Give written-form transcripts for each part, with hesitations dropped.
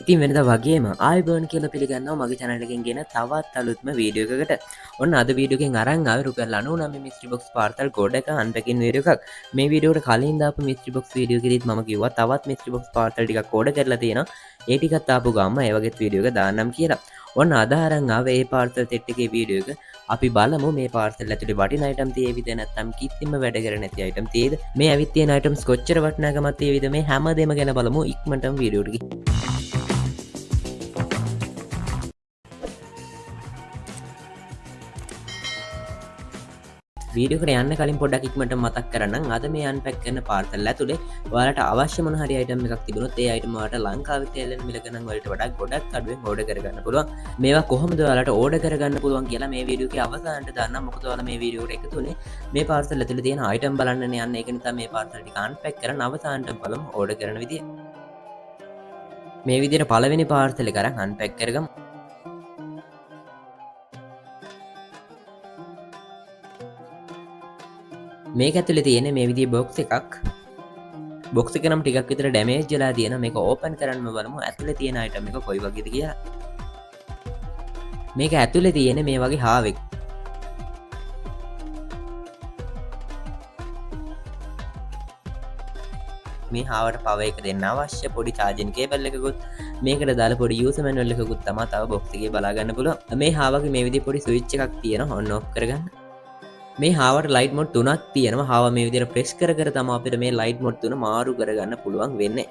ඉතින් වෙනද වගේම ආයිබර්න් කියල පිළිගන්නවා මගේ චැනලකින් ගෙන තවත් අලුත්ම වීඩියෝකට ඔන්න අද වීඩියෝකින් අරං රුපියල් 99 මිස්ට්‍රි බොක්ස් පාර්සල් කෝඩ් එක අන්පැකින් වීඩියෝ එකක් මේ වීඩියෝට කලින් දාපු මිස්ට්‍රි බොක්ස් වීඩියෝ කිරීත් මම කිව්වා තවත් මිස්ට්‍රි බොක්ස් පාර්සල් ටික කෝඩ් කරලා තියෙනවා ඒ ටිකත් ආපු ගාම ඒ වගේ වීඩියෝ එක දාන්නම් කියලා ඔන්න අද අරන් ආවේ ඒ පාර්සල් සෙට් එකේ වීඩියෝ එක අපි බලමු මේ පාර්සල් ඇතුලේ වටින අයිටම් තියෙවිද නැත්නම් කිසිම වැඩ කර නැති අයිටම් තියෙද මේ ඇවිත් තියෙන අයිටම්ස් කොච්චර වටිනාකමක් තියෙවිද මේ හැමදේම ගැන බලමු ඉක්මනටම වීඩියෝ එකට ගිහින් වීඩියෝකට යන්න කලින් පොඩ්ඩක් ඉක්මනට මතක් කරන්නම් අද මේ අන්පැක් කරන පාර්සල් ඇතුලේ ඔයාලට අවශ්‍ය මොන හරි අයිටම් එකක් තිබුණොත් ඒ අයිටම් වලට ලංකාවේ තේලෙන මිල ගණන් වලට වඩා ගොඩක් අඩුවෙන් ඕඩර් කරගන්න පුළුවන් මේවා කොහොමද ඔයාලට ඕඩර් කරගන්න පුළුවන් කියලා මේ වීඩියෝ එකේ අවසානට දාන්නම් මොකද ඔයාලා මේ වීඩියෝ එකට එකතු වෙන්නේ මේ පාර්සල් ඇතුලේ තියෙන අයිටම් බලන්නනේ යන්න ඒක නිසා මේ පාර්සල් ටික අන්පැක් කරන් අවසානට බලමු ඕඩර් කරන විදිය මේ විදියට පළවෙනි පාර්සල් එක අරන් අන්පැක් කරගමු මේක ඇතුලේ තියෙන මේ විදිහේ බොක්ස් එකක් බොක්ස් එක නම් ටිකක් විතර ඩැමේජ් වෙලා තියෙන මේක ඕපන් කරන්න බලමු ඇතුලේ තියෙන අයිටම් එක කොයි වගේද කියලා මේක ඇතුලේ තියෙන මේ වගේ හාවෙක් මේ හාවට පව එක දෙන්න අවශ්‍ය පොඩි චාර්ජින් කේබල් එකකුත් මේකට දාලා පොඩි යූසර් මැනුවල් එකකුත් තමයි තව බොක්ස් එකේ බලා ගන්න පුළුවන් මේ හාවගේ මේ විදිහේ පොඩි ස්විච් එකක් තියෙනවා ඔන් ඔෆ් කරගන්න මේ හාවට ලයිට් මොඩ් 3ක් තියෙනවා. හාව මේ විදිහට ප්‍රෙස් කර කර තමයි අපිට මේ ලයිට් මොඩ් 3 මාරු කරගන්න පුළුවන් වෙන්නේ.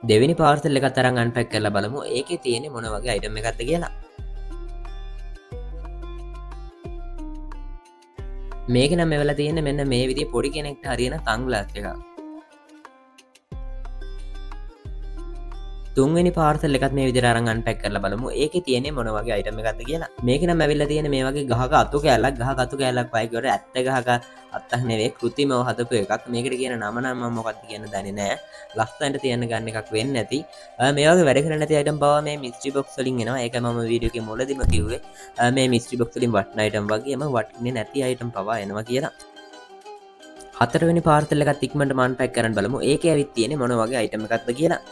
දෙවෙනි පාර්සල් එකත් අරන් අන්පැක් කරලා බලමු. ඒකේ තියෙන්නේ මොන වගේ අයිටම් එකක්ද කියලා. මේක නම් මෙවලා තියෙන්නේ මෙන්න මේ විදිහේ පොඩි කෙනෙක්ට හරියන සන්ග්ලාස් එකක්. තුන්වෙනි පාර්සල් එකත් මේ විදිහට අරන් අන්පැක් කරලා බලමු. ඒකේ තියෙන්නේ මොන වගේ අයිටම් එකක්ද කියලා. මේක නම් ඇවිල්ලා තියෙන්නේ මේ වගේ ගහක අතු කෑල්ලක්. ගහක අතු කෑල්ලක් වයි කියවට ඇත්ත ගහක අත්තක් නෙවෙයි කෘතිමව හදපු එකක්. මේකට කියන නම නම් මම මොකක්ද කියන්න දන්නේ නැහැ. ලස්සනට තියන්න ගන්න එකක් වෙන්නේ නැති. මේ වගේ වැඩ කරන්නේ නැති අයිටම් බව මේ මිස්ට්‍රි බොක්ස් වලින් එනවා. ඒක මම වීඩියෝ එකේ මුලදීම කිව්වේ. මේ මිස්ට්‍රි බොක්ස් වලින් වටින අයිටම් වගේම වටින්නේ නැති අයිටම් පවා එනවා කියලා. හතරවෙනි පාර්සල් එකත් ඉක්මනට මම අන්පැක් කරන්න බලමු. ඒකේ ඇවිත් තියෙන්නේ මොන වගේ අයිටම් එකක්ද කියලා.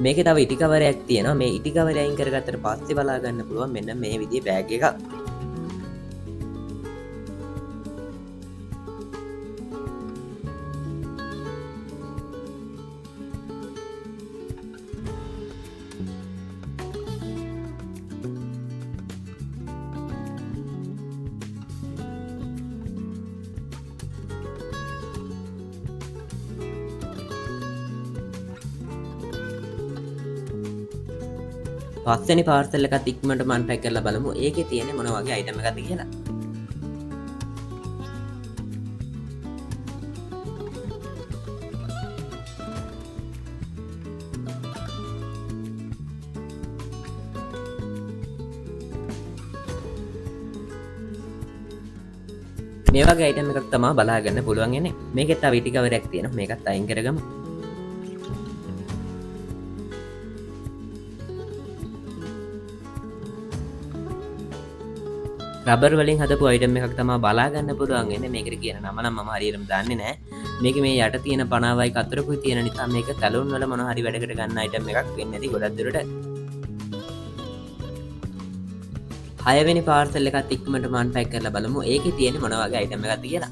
මේක තව ඉටිකවරයක් තියෙනවා මේ ඉටිකවරය අයින් කරගත්තට පස්සේ බලා ගන්න පුළුවන් මෙන්න මේ විදිහේ බෑග් එකක් පස්වෙනි පාර්සල් එකත් ඉක්මනට මම අන්පැක් කරලා බලමු ඒකේ තියෙන්නේ මොන වගේ අයිටම් එකක්ද කියලා මේ වගේ අයිටම් එකක් තමයි බලා ගන්න පුළුවන් ඉන්නේ මේකෙත් තව ඉටිකවරයක් තියෙනවා මේකත් අයින් කරගමු රබර් වලින් හදපු අයිටම් එකක් තමයි බලා ගන්න පුළුවන් ඉන්නේ මේකට කියන නම නම් මම හරියටම දන්නේ නැහැ මේක මේ යට තියෙන පනාවයි කතරකුයි තියෙන නිසා මේක සැලුන් වල මොන හරි වැඩකට ගන්න අයිටම් එකක් වෙන්නේ නැති ගොඩක් දුරට හයවෙනි පාර්සල් එකත් ඉක්මනට මම අන්පැක් කරලා බලමු ඒකේ තියෙන්නේ මොන වගේ අයිටම් එකක්ද කියලා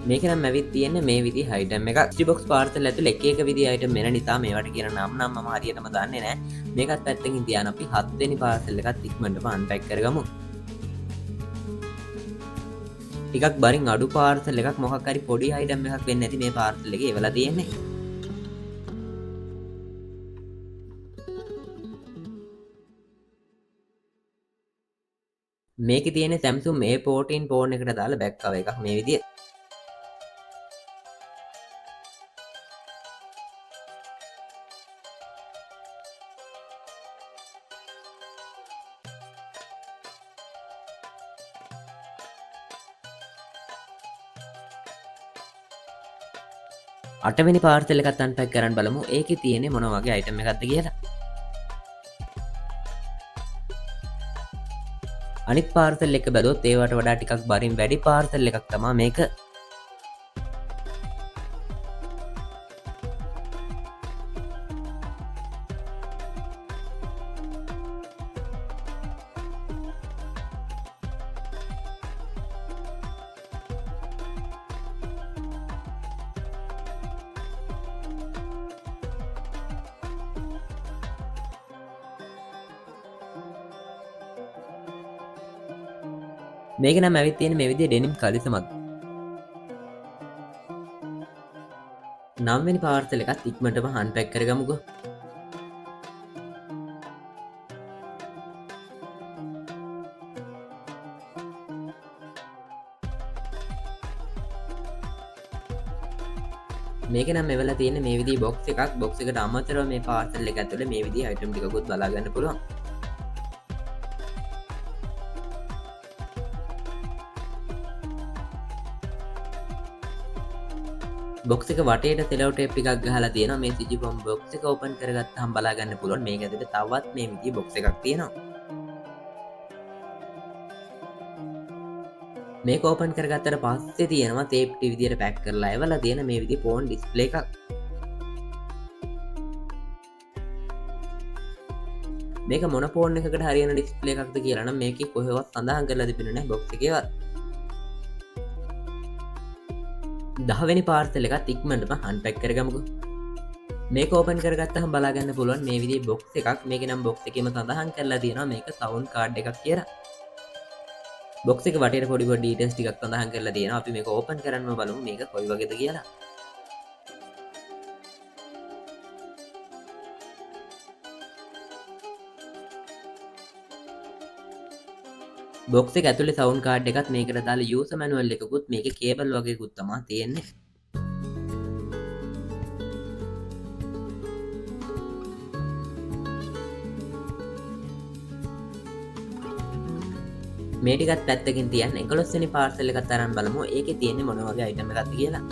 මේක නම් ඇවිත් තියෙන්නේ මේ විදිහේ අයිටම් එකක්. ස්ටි බොක්ස් පාර්සල් ඇතුළේ එක එක විදිහේ අයිටම් එන නිසා මේවට කියන නම් මම හරියටම දන්නේ නැහැ. මේකත් පැත්තකින් තියාන අපි 7 වෙනි පාර්සල් එකත් ඉක්මනටම අන්පැක් කරගමු. ටිකක් බරින් අඩු පාර්සල් එකක් මොකක් හරි පොඩි අයිටම් එකක් වෙන්නේ නැති මේ පාර්සල් එකේ එවලා තියෙන්නේ. මේකේ තියෙන්නේ Samsung A14 ෆෝන් එකට දාලා බෑක් කවර් එකක් මේ විදිහේ. අටවෙනි පාර්සල් එකත් අන්පැක් කරන්න බලමු ඒකේ තියෙන්නේ මොන වගේ අයිටම් එකක්ද කියලා. අනිත් පාර්සල් එක බැලුවොත් ඒවට වඩා ටිකක් බරින් වැඩි පාර්සල් එකක් තමයි මේක. මේක නම් ඇවිත් තියෙන මේ විදිහේ ඩෙනිම් කලිසමක්. 9 වෙනි පාර්සල් එකත් ඉක්මනටම අන්පැක් කරගමුකෝ. මේක නම් මෙවලා තියෙන මේ විදිහේ බොක්ස් එකක්. බොක්ස් එකට අමතරව මේ පාර්සල් එක ඇතුලේ මේ විදිහේ අයිටම් ටිකකුත් බලා ගන්න පුළුවන්. බොක්ස් එක වටේට තෙලව ටේප් ටිකක් ගහලා තියෙනවා. මේ සිජිෆෝම් බොක්ස් එක ඕපන් කරගත්තාම බලා ගන්න පුළුවන් මේක ඇතුලේ තවත් මේ විදිහේ බොක්ස් එකක් තියෙනවා. මේක ඕපන් කරගත්තට පස්සේ තියෙනවා ටේප් ටි විදියට පැක් කරලා එවලා තියෙන මේ විදිහේ ෆෝන් ඩිස්ප්ලේ එකක්. මේක මොන ෆෝන් එකකට හරියන ඩිස්ප්ලේ එකක්ද කියලා නම් මේකේ කොහෙවත් සඳහන් කරලා තිබෙන්නේ නැහැ බොක්ස් එකේවත්. 10 වෙනි පාර්සල් එකත් ඉක්මනටම අන්පැක් කරගමුකෝ. මේක ඕපන් කරගත්තාම බලා ගන්න පුළුවන් මේ විදිහේ බොක්ස් එකක්. මේකේ නම් බොක්ස් එකේම සඳහන් කරලා තියෙනවා මේක සවුන්ඩ් කාඩ් එකක් කියලා. බොක්ස් එක වටේට පොඩි පොඩි ඩීටේල්ස් ටිකක් සඳහන් කරලා තියෙනවා. අපි මේක ඕපන් කරන්නම බලමු මේක කොයි වගේද කියලා. බොක්ස් එක ඇතුලේ සවුන්ඩ් කාඩ් එකත් මේකට දාලා යූසර් මැනුවල් එකකුත් මේකේ කේබල් වගේකුත් තමයි තියෙන්නේ. මේ ටිකත් පැත්තකින් තියන්න 11 වෙනි පාර්සල් එකත් අරන් බලමු ඒකේ තියෙන්නේ මොන වගේ අයිටම් එකක්ද කියලා.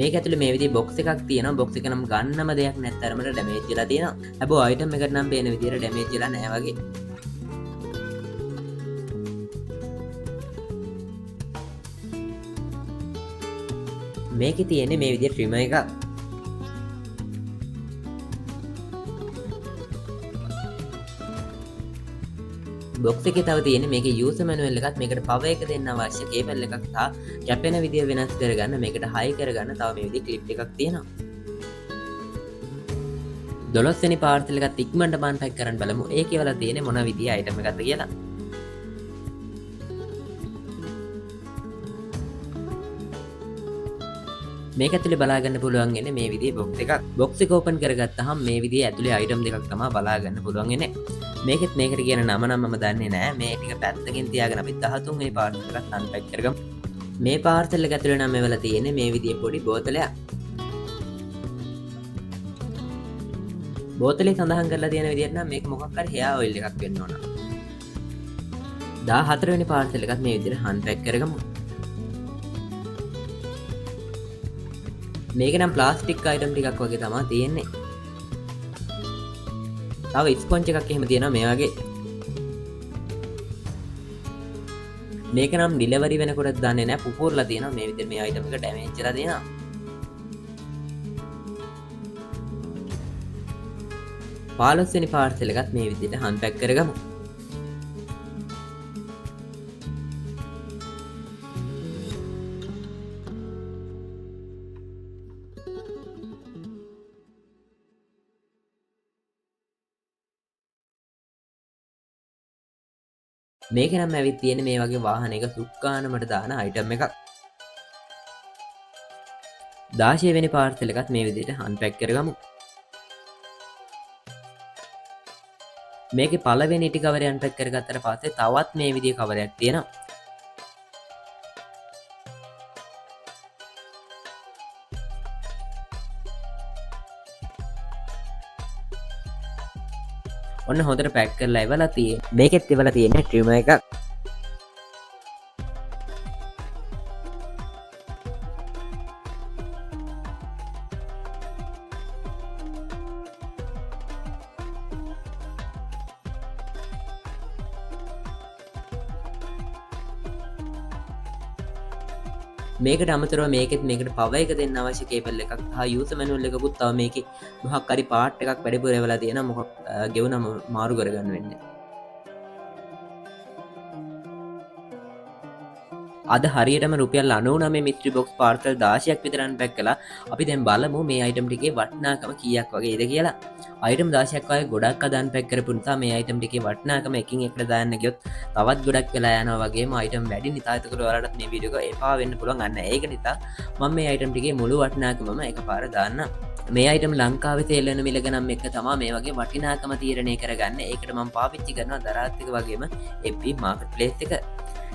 මේක ඇතුලේ මේ විදිහේ බොක්ස් එකක් තියෙනවා. බොක්ස් එක නම් ගන්නම දෙයක් නැත්තරමට ඩැමේජ් වෙලා තියෙනවා. හැබැයි අයිටම් එකට නම් පේන විදිහට ඩැමේජ් වෙලා නැහැ වගේ. මේකේ තියෙන්නේ මේ විදිහේ ට්‍රිමර් එකක්. බොක්ස් එකේ තව තියෙන්නේ මේකේ යූසර් මැනුවල් එකත් මේකට පවර් එක දෙන්න අවශ්‍ය කේබල් එකක් සහ කැපෙන විදිය වෙනස් කරගන්න මේකට හයි කරගන්න තව මේ විදිහේ ක්ලිප් එකක් තියෙනවා. 12 වෙනි පාර්සල් එකත් ඉක්මනට අන්පැක් කරන්න බලමු. ඒකේ වල තියෙන්නේ මොන විදිහේ අයිටම් එකක්ද කියලා. මේක ඇතුලේ බලා ගන්න පුළුවන් ඉන්නේ මේ විදිහේ බොක්ස් එකක්. බොක්ස් එක ඕපන් කරගත්තාම මේ විදිහේ ඇතුලේ අයිටම් දෙකක් තමයි බලා ගන්න පුළුවන් ඉන්නේ. මේකෙත් මේකට කියන නම නම් මම දන්නේ නැහැ. මේ ටික පැත්තකින් තියාගෙන අපි 13 වෙනි පාර්සල් එකත් අන්පැක් කරගමු. මේ පාර්සල් එක ඇතුලේ නම් මෙවල තියෙන්නේ මේ විදිහේ පොඩි බෝතලයක්. බෝතලේ සඳහන් කරලා තියෙන විදිහට නම් මේක මොකක් හරි හෙයා ඔයිල් එකක් වෙන්න ඕන. 14 වෙනි පාර්සල් එකත් මේ විදිහට අන්පැක් කරගමු. මේක නම් ප්ලාස්ටික් අයිටම් ටිකක් වගේ තමයි තියෙන්නේ. තව ස්පොන්ජ් එකක් එහෙම තියෙනවා මේ වගේ. මේක නම් ඩිලිවරි වෙනකොට දන්නේ නැහැ පුපුරලා තියෙනවා මේ විදිහට මේ අයිටම් එක ඩැමේජ් වෙලා තියෙනවා. පාලොස්වෙනි පාර්සල් එකත් මේ විදිහට අන්පැක් කරගමු. මේක නම් ඇවිත් තියෙන්නේ මේ වගේ වාහනයක සුක්කානමට දාන අයිටම් එකක්. 16 වෙනි පාර්සල් එකත් මේ විදිහට අන්පැක් කරගමු. මේකේ පළවෙනි ටි කවරේ අන්පැක් කරගත්තට පස්සේ තවත් මේ විදිහේ කවරයක් තියෙනවා. ඔන්න හොඳට පැක් කරලා ඉවලා තියෙන්නේ. මේකෙත් ඉවලා තියෙන්නේ ට්‍රිමර් එකක්. මේකට අමතරව මේකෙත් මේකට පව එක දෙන්න අවශ්‍ය කේබල් එකක් හා යූසර් මැනුවල් එකකුත් තව මේකේ මොකක් හරි පාර්ට් එකක් වැඩිපුර වෙලා තියෙනවා මොකක් ගෙවුනම මාරු කරගන්න වෙන්නේ. අද හරියටම රුපියල් 99 මිස්ට්‍රි බොක්ස් පාර්සල් 16ක් විතරක් පැක් කළා. අපි දැන් බලමු මේ අයිටම් ටිකේ වටිනාකම කීයක් වගේද කියලා. අයිටම් 16ක් වගේ ගොඩක් අදාන් පැක් කරපු නිසා මේ අයිටම් ටිකේ වටිනාකම එකින් එකට දාන්න ගියොත් තවත් ගොඩක් වෙලා යනවා වගේම අයිටම් වැඩි නිසා ඒකට ඔයාලට මේ වීඩියෝ එක එපා වෙන්න පුළුවන්. අන්න ඒක නිසා මම මේ අයිටම් ටිකේ මුළු වටිනාකමම එකපාර දාන්නම්. මේ අයිටම් ලංකාවේ සේල් වෙන මිල ගණන් එක්ක තමයි මේ වගේ වටිනාකම තීරණය කරගන්න. ඒකට මම පාවිච්චි කරනවා දරාත් එක වගේම FB මාකට් ප්ලේස් එක.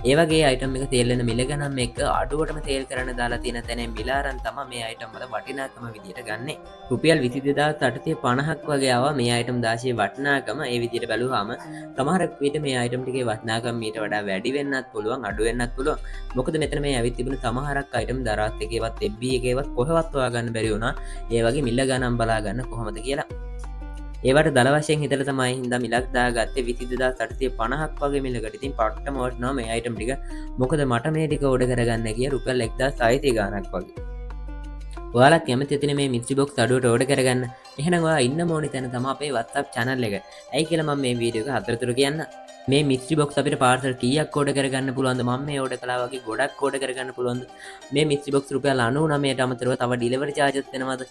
ඒවගේ අයිටම් එක තේල්ලෙන මිල ගනම් එක අඩුවටම තේල් කරන දාලා තියෙන තැන මිලාරන් තම මේ අයිටම් වල වටිනාකම විදියට ගන්න. රුපියල් 22850ක් වගේ ආවා මේ අයිටම් 16 වටිනාකම. ඒ විදියට බැලුවාම සමහරක් විට මේ අයිටම් ටිකේ වටිනාකම මීට වඩා වැඩි වෙන්නත් පුළුවන් අඩු වෙන්නත් පුළුවන්. මොකද මෙතන මේ ඇවිත් තිබුණ සමහරක් අයිටම් දරාත් එකේවත් FB එකේවත් කොහෙවත් හොයාගන්න බැරි වුණා. ඒ වගේ මිල ගණන් බලා ගන්න කොහොමද කියලා. ඒවට දල වශයෙන් හිතල තමයි හින්දා මිලක් දාගත්තේ 20850ක් වගේ මිලකට. ඉතින් පට්ටම වටිනවා මේ අයිටම් ටික. මොකද මට මේ ටික ඕඩර් කරගන්න ගිය රුපියල් 1600 ගාණක් වගේ. ඔයාලත් කැමති ඇතිනේ මේ මිස්ට්‍රි බොක්ස් අඩුවට ඕඩර් කරගන්න. එහෙනම් ඔයා ඉන්න ඕනි තැන තමයි අපේ WhatsApp channel එක. ඇයි කියලා මම මේ වීඩියෝ එක අතරතුර කියන්න. මේ මිස්ට්‍රි බොක්ස් අපිට පාර්සල් කීයක් ඕඩර් කරගන්න පුළුවන්ද? මම මේ ඕඩර් කළා වගේ ගොඩක් ඕඩර් කරගන්න පුළුවන්ද? මේ මිස්ට්‍රි බොක්ස් රුපියල් 99ට අමතරව තව ඩිලිවරි charges දෙනවද?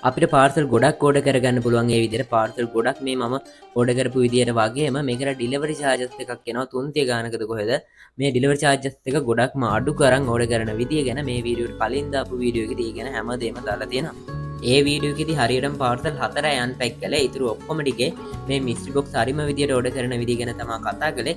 අපිට පාර්සල් ගොඩක් ඕඩර් කරගන්න පුළුවන්. ඒ විදිහට පාර්සල් ගොඩක් මේ මම ඕඩර් කරපු විදිහට වගේම මේකට ඩිලිවරි charges එකක් එනවා 300 ගානකද කොහෙද? මේ ඩිලිවරි charges එක ගොඩක්ම අඩු කරන් ඕඩර් කරන විදිය ගැන මේ වීඩියෝට කලින් දාපු වීඩියෝ එකේ ගැන හැමදේම දාලා තියෙනවා. ඒ වීඩියෝ එකේදී හරියටම පාර්සල් 4යි අන්පැක් කළේ. ඊටු ඔක්කොම ටිකේ මේ මිස්ට්‍රි බොක්ස් හරිම විදියට ඕඩර් කරන විදිය ගැන තමයි කතා කළේ.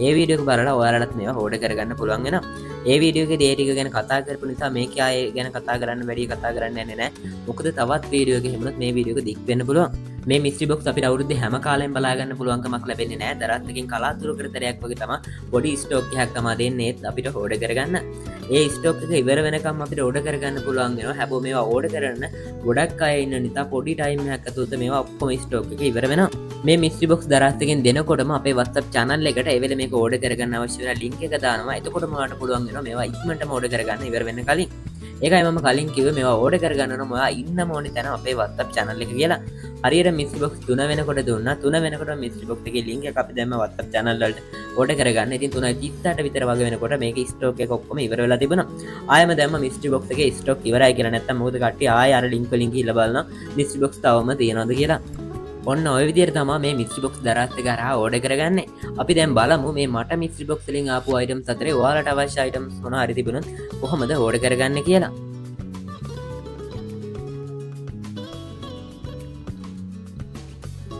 ඒ වීඩියෝ එක බලලා ඔයාලටත් මේවා ඕඩර් කරගන්න පුළුවන් වෙනවා. ඒ වීඩියෝ එකේ ඒ ටික ගැන කතා කරපු නිසා මේක ආයේ ගැන කතා කරන්න වැඩි කතා කරන්න යන්නේ නැහැ. මොකද තවත් වීඩියෝ එකක හිමුණොත් මේ වීඩියෝ එක දික් වෙන්න පුළුවන්. මේ මිස්ට්‍රි බොක්ස් අපිට අවුරුද්දේ හැම කාලෙම බලා ගන්න පුළුවන්කමක් ලැබෙන්නේ නැහැ. දරත් එකකින් කලාතුරකට තරයක් වගේ තමයි පොඩි ස්ටොක් එකක් තමයි දෙන්නේ අපිට ඕඩර් කරගන්න. ඒ ස්ටොක් එක ඉවර වෙනකම් අපිට ඕඩර් කරගන්න පුළුවන් වෙනවා. හැබැයි මේවා ඕඩර් කරන්න ගොඩක් අය ඉන්න නිසා පොඩි ටයිම් එකක් ඇතුළත මේවා ඔක්කොම ස්ටොක් එක ඉවර වෙනවා. මේ මිස්ට්‍රි බොක්ස් දරත් එකෙන් දෙනකොටම අපේ WhatsApp channel එකට ඒ වෙලේ මේක ඕඩර් කරගන්න අවශ්‍ය වෙන link එක දානවා. එතකොටම ඔයාලට පුළුවන් වෙනවා මේවා ඉක්මනටම ඕඩර් කරගන්න ඉවර වෙන්න කලින්. ඒකයි මම කලින් කිව්වේ මේවා ඕඩර් කරගන්න නම් ඔයා ඉන්න ඕනි තැන අපේ WhatsApp channel එක කියලා. හරියට මිස්ට්‍රි බොක්ස් 3 වෙනකොට දුන්නා. 3 වෙනකොට මිස්ට්‍රි බොක්ස් එකේ link එක අපි දැම්ම WhatsApp channel වලට ඕඩර් කරගන්න. ඉතින් 3:38 විතර වගේ වෙනකොට මේකේ ස්ටොක් එක ඔක්කොම ඉවර වෙලා තිබුණා. ආයෙම දැම්ම මිස්ට්‍රි බොක්ස් එකේ ස්ටොක් ඉවරයි කියලා. නැත්තම් මොකද කට්ටිය ආයෙ අර link වලින් ගිහලා බලනවා මිස්ට්‍රි බොක්ස් තවම තියෙනවද කියලා. ඔන්න ඔය විදිහට තමයි මේ මිස්ට්‍රි බොක්ස් දරාත් එක හරහා ඕඩර් කරගන්නේ. අපි දැන් බලමු මේ මට මිස්ට්‍රි බොක්ස් වලින් ආපු අයිටම්ස් අතරේ ඔයාලට අවශ්‍ය අයිටම්ස් මොනවා හරි තිබුණොත් කොහොමද ඕඩර් කරගන්නේ කියලා.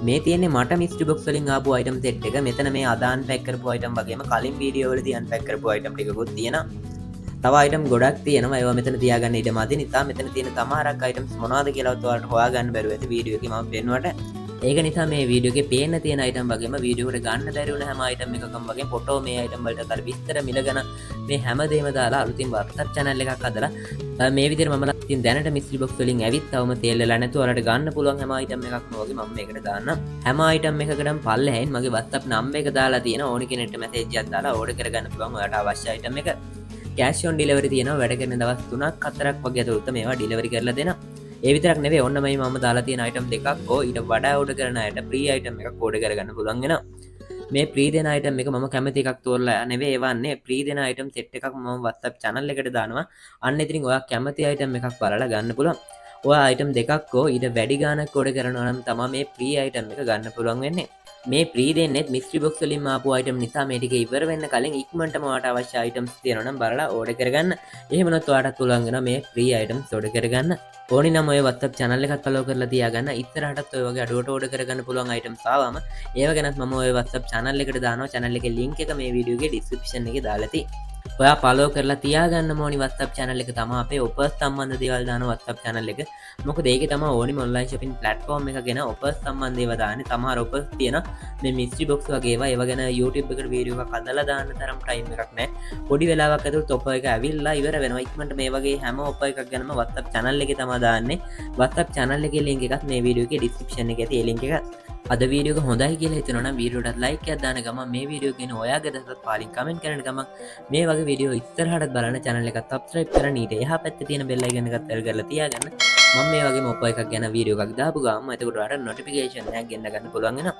මේ තියෙන්නේ මට මිස්ට්‍රි බොක්ස් වලින් ආපු අයිටම් සෙට් එක. මෙතන මේ අදාන් පැක් කරපු අයිටම් වගේම කලින් වීඩියෝ වලදී අන්පැක් කරපු අයිටම් ටිකකුත් තියෙනවා. තව අයිටම් ගොඩක් තියෙනවා. ඒවා මෙතන තියාගන්න ඉඩ මදි නිසා මෙතන තියෙන සමහරක් අයිටම්ස් මොනවද කියලා ඔයාලට හොයාගන්න බැරුව ඇති වීඩියෝ එකේ මම පෙන්නුවට. ඒක නිසා මේ වීඩියෝ එකේ පේන්න තියෙන අයිටම් වගේම වීඩියෝ එකට ගන්න බැරි වුණ හැම අයිටම් එකකම වගේ ෆොටෝ මේ අයිටම් වලට අතර විස්තර මිලගෙන මේ හැමදේම දාලා අලුතින් WhatsApp channel එකක් හදලා මේ විදිහට මම ඉතින් දැනට මිස්ට්‍රි බොක්ස් වලින් ඇවිත් තවම තේල් වෙලා නැතුව ඔයාලට ගන්න පුළුවන් හැම අයිටම් එකක්ම වගේ මම මේකට දාන්නම්. හැම අයිටම් එකකටම පල්ලෙහෙන් මගේ WhatsApp number එක දාලා තියෙන ඕනි කෙනෙක්ට මැසේජ් එකක් දාලා ඕඩර් කරගන්න පුළුවන් ඔයාලට අවශ්‍ය අයිටම් එක. කෑෂ් ඔන් ඩිලිවරි තියෙනවා. වැඩ කරන දවස් 3ක් 4ක් වගේ ඇතුළත මේවා ඩිලිවරි කරලා දෙනවා. ඒ විතරක් නෙවෙයි ඔන්නමයි මම දාලා තියෙන අයිටම් දෙකක් ඊට වඩා ඕඩර් කරන අයට ප්‍රී අයිටම් එකක් ඕඩර් කරගන්න පුළුවන් වෙනවා. මේ ප්‍රී දෙන අයිටම් එක මම කැමති එකක් තෝරලා නෙවෙයි ඒවන්නේ ප්‍රී දෙන අයිටම් සෙට් එකක් මම WhatsApp channel එකට දානවා. අන්න ඉතින් ඔයා කැමති අයිටම් එකක් බලලා ගන්න පුළුවන්. ඔයා අයිටම් දෙකක් ඊට වැඩි ගාණක් ඕඩර් කරනවා නම් තමයි මේ ප්‍රී අයිටම් එක ගන්න පුළුවන් වෙන්නේ. මේ ප්‍රී දෙන්නෙත් මිස්ට්‍රි බොක්ස් වලින් ආපු අයිටම් නිසා මේ ටික ඉවර වෙන්න කලින් ඉක්මනටම ඔයාලට අවශ්‍ය අයිටම්ස් තියෙනවා නම් බලලා ඕඩර් කරගන්න. එහෙම නැත්නම් ඔයාලට පුළුවන් වෙනවා මේ ප්‍රී අයිටම්ස් ඕඩර් කරගන්න. ඕනි නම් ඔය WhatsApp channel එකත් follow කරලා තියාගන්න. ඉස්සරහටත් ඔය වගේ අඩුවට ඕඩර් කරගන්න පුළුවන් අයිටම්ස් ආවම ඒව ගැනත් මම ඔය WhatsApp channel එකට දානවා. channel එකේ link එක මේ වීඩියෝ එකේ description එකේ දාලා තියෙයි. ඔයා පලෝ කරලා තියාගන්න ඕනි WhatsApp channel එක තමයි අපේ ඔපර්ස් සම්බන්ධ දේවල් දාන WhatsApp channel එක. මොකද ඒකේ තමයි ඕනිම online shopping platform එක ගැන ඔපර්ස් සම්බන්ධ ඒවා දාන්නේ. සමහර ඔපර්ස් තියෙන මේ mystery box වගේ ඒවා ගැන YouTube එකට වීඩියෝ එකක් අදලා දාන්න තරම් ටයිම් එකක් නැහැ. පොඩි වෙලාවක් ඇතුළත ඔපර් එක ඇවිල්ලා ඉවර වෙනවා. ඉක්මනට මේ වගේ හැම ඔපර් එකක් ගැනම WhatsApp channel එකේ තමයි දාන්නේ. WhatsApp channel එකේ link එකත් මේ වීඩියෝ එකේ description එකේ තියෙන link එක. අද වීඩියෝ එක හොඳයි කියලා හිතනවා නම් වීඩියෝට like එකක් දාන ගමන් මේ වීඩියෝ ගැන ඔයාගේ අදහසත් පාලින් කමෙන්ට් කරන ගමන් මේ වගේ වීඩියෝ ඉස්සරහට බලන්න channel එකත් subscribe කරන්න ඊට එහා පැත්තේ තියෙන bell icon එකත් තැල් කරලා තියාගන්න. මම මේ වගේ මොප්පෝ එකක් ගැන වීඩියෝ එකක් දාපු ගමන් එතකොට ඔයාලට notification එකක් ගෙන්න ගන්න පුළුවන් වෙනවා.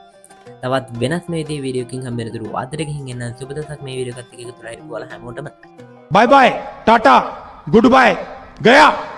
තවත් වෙනස් මේ විදිහේ වීඩියෝ එකකින් හම්බ වෙනතුරු ආදරෙ ගිහින් එන්න සුබ දවසක් මේ වීඩියෝ එකත් එක්ක එකතු වෙලා ඉන්න ඔයාලා හැමෝටම bye bye tata goodbye गया.